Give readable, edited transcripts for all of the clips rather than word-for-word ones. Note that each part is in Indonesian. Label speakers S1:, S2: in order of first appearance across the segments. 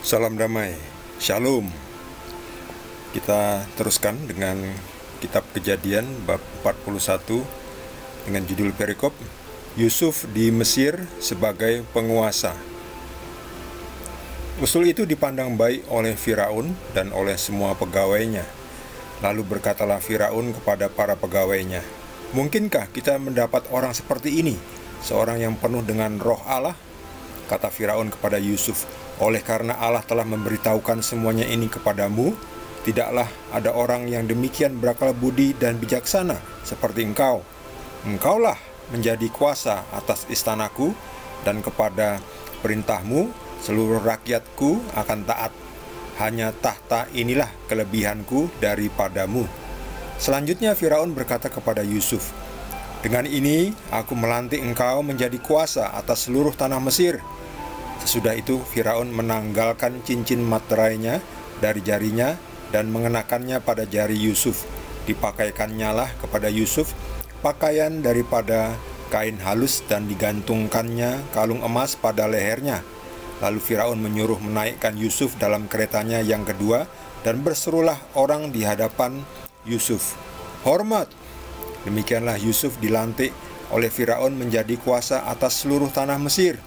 S1: Salam damai, Shalom. Kita teruskan dengan kitab Kejadian bab 41 dengan judul perikop Yusuf di Mesir sebagai penguasa. Usul itu dipandang baik oleh Firaun dan oleh semua pegawainya. Lalu berkatalah Firaun kepada para pegawainya, "Mungkinkah kita mendapat orang seperti ini, seorang yang penuh dengan roh Allah?" Kata Firaun kepada Yusuf, "Oleh karena Allah telah memberitahukan semuanya ini kepadamu, tidaklah ada orang yang demikian berakal budi dan bijaksana seperti engkau. Engkaulah menjadi kuasa atas istanaku, dan kepada perintahmu seluruh rakyatku akan taat. Hanya tahta inilah kelebihanku daripadamu." Selanjutnya Firaun berkata kepada Yusuf, "Dengan ini aku melantik engkau menjadi kuasa atas seluruh tanah Mesir." Sesudah itu Firaun menanggalkan cincin materainya dari jarinya dan mengenakannya pada jari Yusuf. Dipakaikannyalah kepada Yusuf pakaian daripada kain halus dan digantungkannya kalung emas pada lehernya. Lalu Firaun menyuruh menaikkan Yusuf dalam keretanya yang kedua, dan berserulah orang di hadapan Yusuf, "Hormat!" Demikianlah Yusuf dilantik oleh Firaun menjadi kuasa atas seluruh tanah Mesir.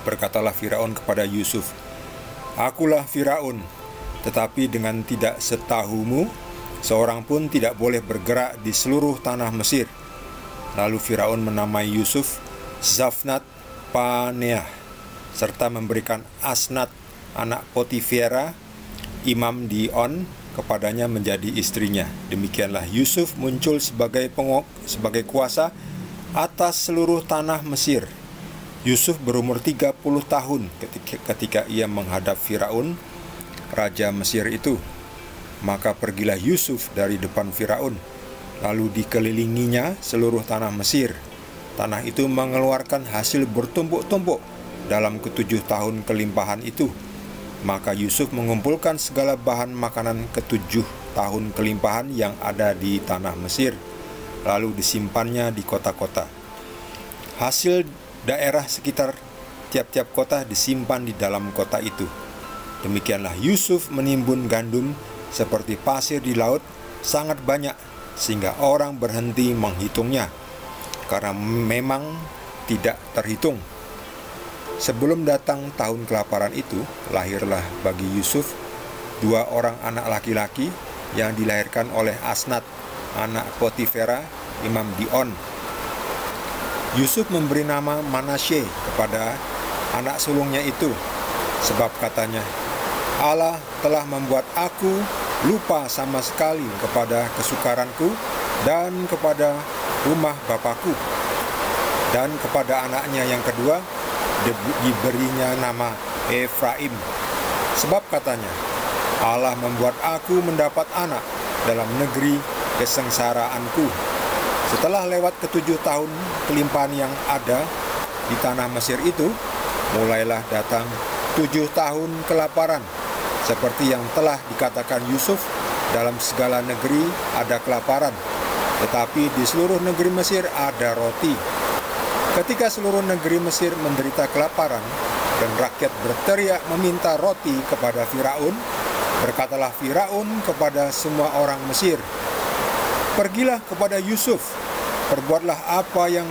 S1: Berkatalah Firaun kepada Yusuf, "Akulah Firaun, tetapi dengan tidak setahumu, seorang pun tidak boleh bergerak di seluruh tanah Mesir." Lalu Firaun menamai Yusuf Zafnat Paneah, serta memberikan Asnat anak Potifera, imam di On, kepadanya menjadi istrinya. Demikianlah Yusuf muncul sebagai kuasa atas seluruh tanah Mesir. Yusuf berumur 30 tahun ketika ia menghadap Firaun, raja Mesir itu. Maka pergilah Yusuf dari depan Firaun, lalu dikelilinginya seluruh tanah Mesir. Tanah itu mengeluarkan hasil bertumpuk-tumpuk dalam ke-7 tahun kelimpahan itu. Maka Yusuf mengumpulkan segala bahan makanan ke-7 tahun kelimpahan yang ada di tanah Mesir, lalu disimpannya di kota-kota. Hasil daerah sekitar tiap-tiap kota disimpan di dalam kota itu. Demikianlah Yusuf menimbun gandum seperti pasir di laut, sangat banyak, sehingga orang berhenti menghitungnya, karena memang tidak terhitung. Sebelum datang tahun kelaparan itu, lahirlah bagi Yusuf 2 orang anak laki-laki yang dilahirkan oleh Asnat, anak Potifera, imam di On. Yusuf memberi nama Manasye kepada anak sulungnya itu, sebab katanya, "Allah telah membuat aku lupa sama sekali kepada kesukaranku dan kepada rumah bapakku." Dan kepada anaknya yang kedua diberinya nama Efraim, sebab katanya, "Allah membuat aku mendapat anak dalam negeri kesengsaraanku." Setelah lewat ke-7 tahun kelimpahan yang ada di tanah Mesir itu, mulailah datang 7 tahun kelaparan. Seperti yang telah dikatakan Yusuf, dalam segala negeri ada kelaparan, tetapi di seluruh negeri Mesir ada roti. Ketika seluruh negeri Mesir menderita kelaparan dan rakyat berteriak meminta roti kepada Firaun, berkatalah Firaun kepada semua orang Mesir, "Pergilah kepada Yusuf, perbuatlah apa yang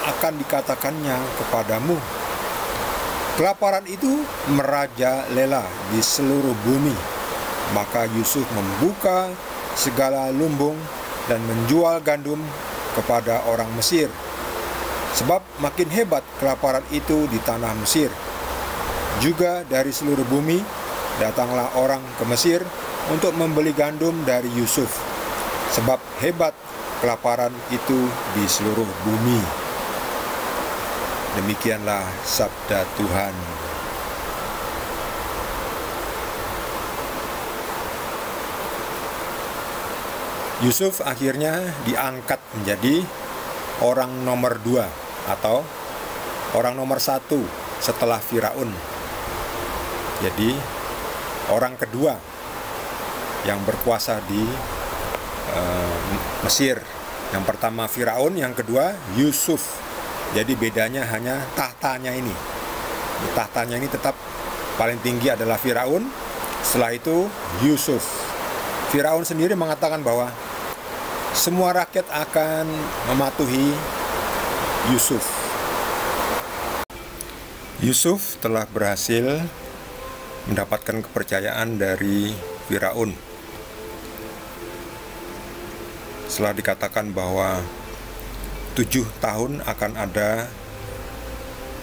S1: akan dikatakannya kepadamu." Kelaparan itu merajalela di seluruh bumi. Maka Yusuf membuka segala lumbung dan menjual gandum kepada orang Mesir, sebab makin hebat kelaparan itu di tanah Mesir. Juga dari seluruh bumi datanglah orang ke Mesir untuk membeli gandum dari Yusuf, sebab hebat kelaparan itu di seluruh bumi. Demikianlah sabda Tuhan. Yusuf akhirnya diangkat menjadi orang nomor 2 atau orang nomor 1 setelah Firaun. Jadi orang kedua yang berkuasa di Mesir. Yang pertama Firaun, yang kedua Yusuf. Jadi bedanya hanya tahtanya ini. Tahtanya ini tetap Paling tinggi adalah Firaun, setelah itu Yusuf. Firaun sendiri mengatakan bahwa semua rakyat akan mematuhi Yusuf. Yusuf telah berhasil mendapatkan kepercayaan dari Firaun. Setelah dikatakan bahwa 7 tahun akan ada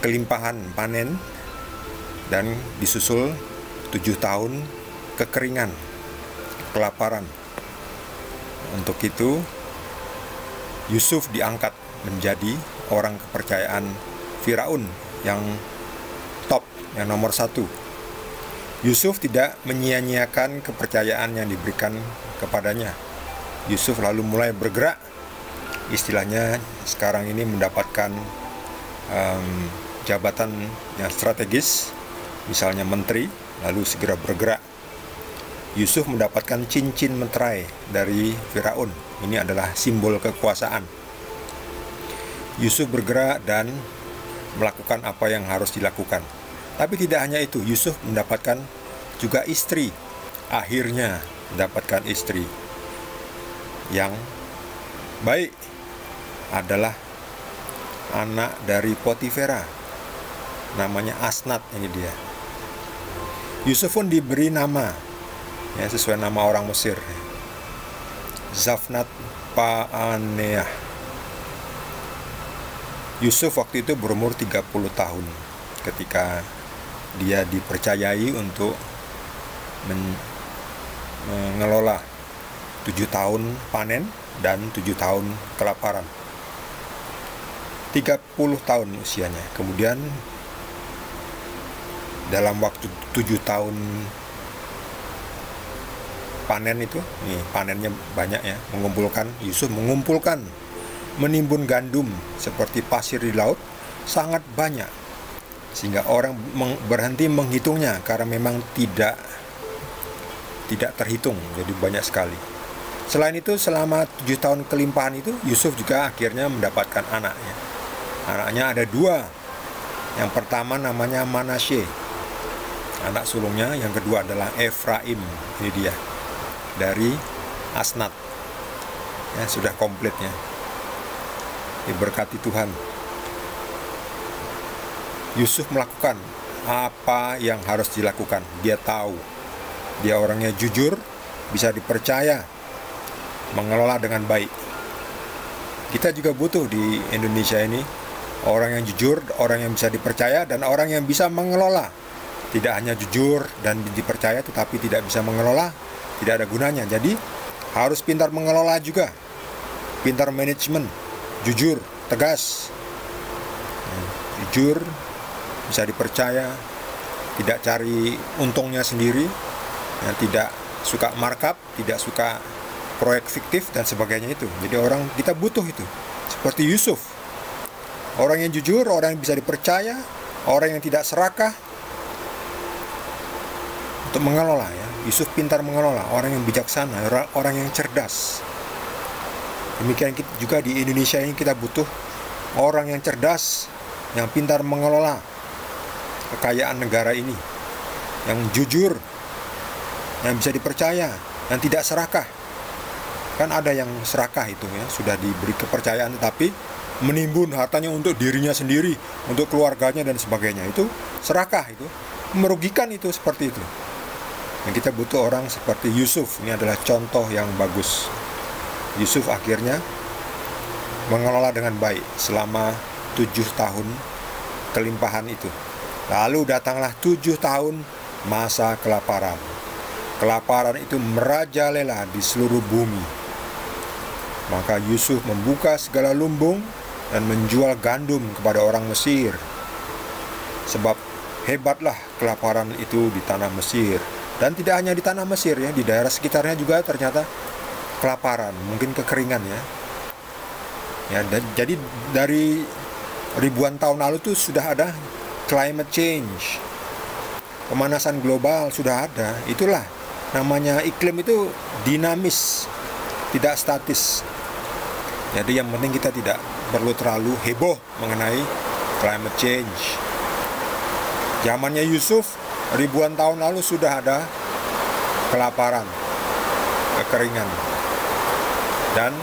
S1: kelimpahan panen dan disusul 7 tahun kekeringan, kelaparan. Untuk itu Yusuf diangkat menjadi orang kepercayaan Firaun yang top, yang nomor 1. Yusuf tidak menyia-nyiakan kepercayaan yang diberikan kepadanya. Yusuf lalu mulai bergerak, istilahnya sekarang ini mendapatkan jabatan yang strategis, misalnya menteri, lalu segera bergerak. Yusuf mendapatkan cincin meterai dari Firaun. Ini adalah simbol kekuasaan. Yusuf bergerak dan melakukan apa yang harus dilakukan. Tapi tidak hanya itu, Yusuf mendapatkan juga istri. Akhirnya mendapatkan istri yang baik, adalah anak dari Potifera, namanya Asnat. Ini dia. Yusuf pun diberi nama, ya, sesuai nama orang Mesir, Zafnat Paaneah. Yusuf waktu itu berumur 30 tahun ketika dia dipercayai untuk mengelola 7 tahun panen dan 7 tahun kelaparan. 30 tahun usianya. Kemudian dalam waktu 7 tahun panen itu, nih panennya banyak ya, Yusuf mengumpulkan, menimbun gandum seperti pasir di laut sangat banyak, sehingga orang berhenti menghitungnya karena memang tidak terhitung, jadi banyak sekali. Selain itu, selama 7 tahun kelimpahan itu, Yusuf juga akhirnya mendapatkan anaknya. Anaknya ada 2. Yang pertama namanya Manasye, anak sulungnya. Yang kedua adalah Efraim. Ini dia, dari Asnat. Ya, sudah komplitnya. Diberkati Tuhan. Yusuf melakukan apa yang harus dilakukan. Dia tahu, dia orangnya jujur, bisa dipercaya, mengelola dengan baik. Kita juga butuh di Indonesia ini orang yang jujur, orang yang bisa dipercaya, dan orang yang bisa mengelola. Tidak hanya jujur dan dipercaya tetapi tidak bisa mengelola, tidak ada gunanya. Jadi harus pintar mengelola juga, pintar manajemen, jujur, tegas, jujur, bisa dipercaya, tidak cari untungnya sendiri, tidak suka markup, tidak suka proyek fiktif dan sebagainya itu. Jadi kita butuh itu. Seperti Yusuf, orang yang jujur, orang yang bisa dipercaya, orang yang tidak serakah untuk mengelola, ya. Yusuf pintar mengelola, orang yang bijaksana, orang yang cerdas. Demikian juga di Indonesia ini kita butuh orang yang cerdas, yang pintar mengelola kekayaan negara ini, yang jujur, yang bisa dipercaya, yang tidak serakah. Kan ada yang serakah itu, ya, sudah diberi kepercayaan tetapi menimbun hartanya untuk dirinya sendiri, untuk keluarganya dan sebagainya. Itu serakah, itu merugikan, itu seperti itu. Dan kita butuh orang seperti Yusuf. Ini adalah contoh yang bagus. Yusuf akhirnya mengelola dengan baik selama 7 tahun kelimpahan itu. Lalu datanglah 7 tahun masa kelaparan. Kelaparan itu merajalela di seluruh bumi. Maka Yusuf membuka segala lumbung dan menjual gandum kepada orang Mesir. Sebab hebatlah kelaparan itu di tanah Mesir. Dan tidak hanya di tanah Mesir, ya, di daerah sekitarnya juga ternyata kelaparan, mungkin kekeringan, ya. Jadi dari ribuan tahun lalu itu sudah ada climate change, pemanasan global sudah ada. Itulah namanya iklim itu dinamis, tidak statis. Jadi yang penting kita tidak perlu terlalu heboh mengenai climate change. Zamannya Yusuf ribuan tahun lalu sudah ada kelaparan, kekeringan. Dan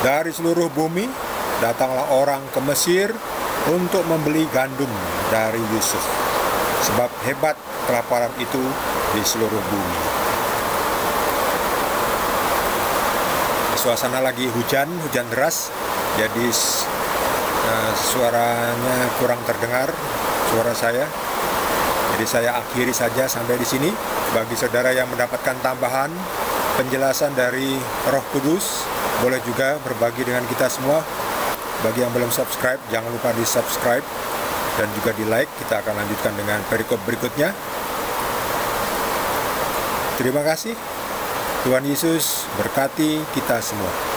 S1: dari seluruh bumi datanglah orang ke Mesir untuk membeli gandum dari Yusuf. Sebab hebat kelaparan itu di seluruh bumi. Suasana lagi hujan deras, jadi suaranya kurang terdengar, suara saya. Jadi saya akhiri saja sampai di sini. Bagi saudara yang mendapatkan tambahan penjelasan dari Roh Kudus, boleh juga berbagi dengan kita semua. Bagi yang belum subscribe, jangan lupa di subscribe dan juga di like. Kita akan lanjutkan dengan perikop berikutnya. Terima kasih. Tuhan Yesus berkati kita semua.